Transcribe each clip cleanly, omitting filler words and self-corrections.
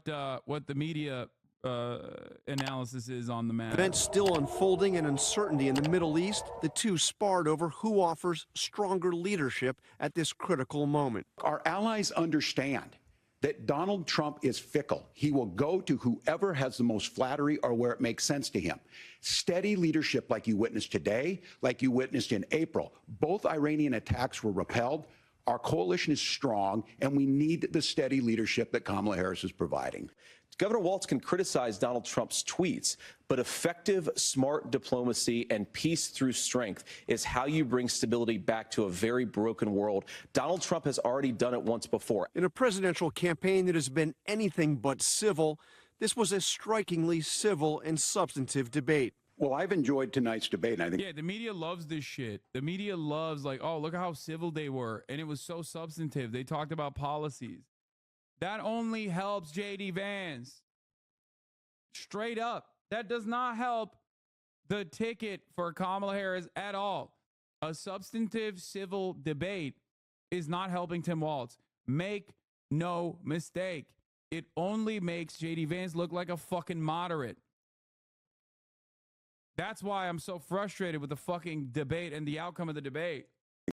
the media analysis is on the matter. Events still unfolding and uncertainty in the Middle East. The two sparred over who offers stronger leadership at this critical moment. Our allies understand that Donald Trump is fickle. He will go to whoever has the most flattery or where it makes sense to him. Steady leadership like you witnessed today, like you witnessed in April. Both Iranian attacks were repelled. Our coalition is strong, and we need the steady leadership that Kamala Harris is providing. Governor Walz can criticize Donald Trump's tweets, but effective, smart diplomacy and peace through strength is how you bring stability back to a very broken world. Donald Trump has already done it once before. In a presidential campaign that has been anything but civil, this was a strikingly civil and substantive debate. Well, I've enjoyed tonight's debate, and I think... Yeah, the media loves this shit. The media loves, like, oh, look at how civil they were, and it was so substantive. They talked about policies. That only helps J.D. Vance. Straight up. That does not help the ticket for Kamala Harris at all. A substantive civil debate is not helping Tim Walz. Make no mistake. It only makes J.D. Vance look like a fucking moderate. That's why I'm so frustrated with the fucking debate and the outcome of the debate.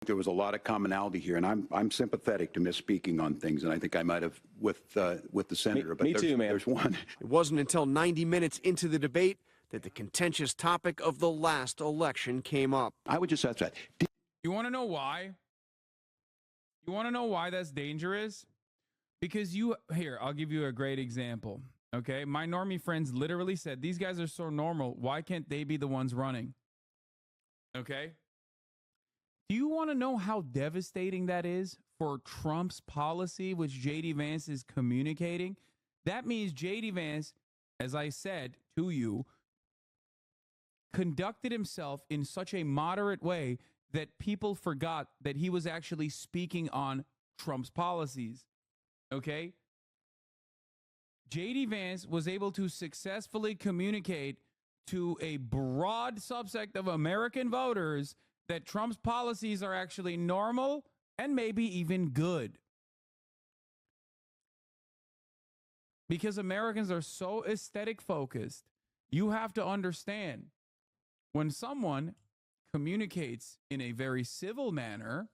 There was a lot of commonality here, and I'm sympathetic to misspeaking on things, and I think I might have with the senator. Me too, man. There's one. It wasn't until 90 minutes into the debate that the contentious topic of the last election came up. I would just ask that. You want to know why? You want to know why that's dangerous? Because here, I'll give you a great example. Okay, my normie friends literally said, these guys are so normal. Why can't they be the ones running? Okay. Do you want to know how devastating that is for Trump's policy, which J.D. Vance is communicating? That means J.D. Vance, as I said to you, conducted himself in such a moderate way that people forgot that he was actually speaking on Trump's policies. Okay? J.D. Vance was able to successfully communicate to a broad subset of American voters that Trump's policies are actually normal and maybe even good. Because Americans are so aesthetic focused, you have to understand when someone communicates in a very civil manner,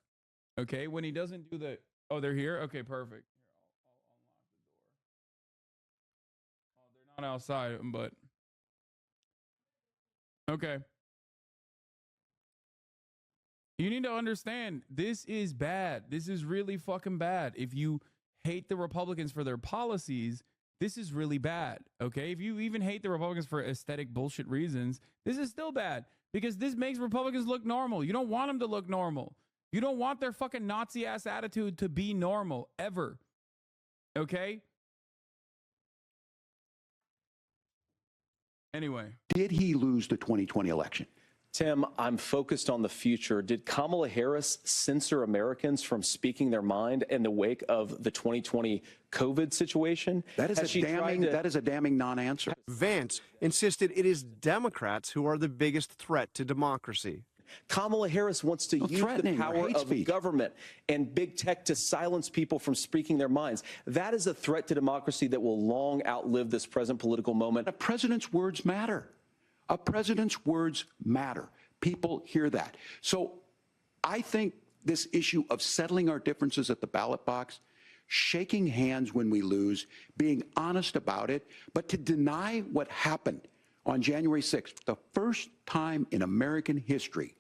okay, when he doesn't do the, oh, they're here? Okay, perfect. Here, I'll unlock the door. Oh, they're not outside, but okay. You need to understand, this is bad. This is really fucking bad. If you hate the Republicans for their policies, this is really bad, okay? If you even hate the Republicans for aesthetic bullshit reasons, this is still bad because this makes Republicans look normal. You don't want them to look normal. You don't want their fucking Nazi-ass attitude to be normal, ever, okay? Anyway. Did he lose the 2020 election? Tim, I'm focused on the future. Did Kamala Harris censor Americans from speaking their mind in the wake of the 2020 COVID situation? That is a damning non-answer. Vance insisted it is Democrats who are the biggest threat to democracy. Kamala Harris wants to use the power of government and big tech to silence people from speaking their minds. That is a threat to democracy that will long outlive this present political moment. A president's words matter. A president's words matter. People hear that. So I think this issue of settling our differences at the ballot box, shaking hands when we lose, being honest about it, but to deny what happened on January 6th, the first time in American history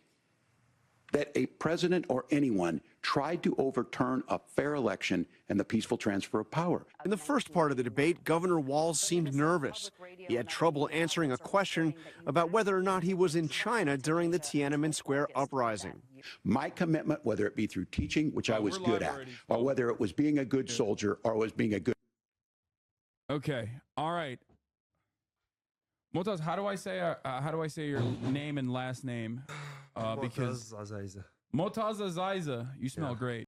that a president or anyone tried to overturn a fair election and the peaceful transfer of power. In the first part of the debate, Governor Walz seemed nervous. He had trouble answering a question about whether or not he was in China during the Tiananmen Square uprising. My commitment, whether it be through teaching, which I was good at, or whether it was being a good soldier or was being a good... Okay, all right. Motaz, how do I say your name and last name? Because Motaz Azaiza, you smell great.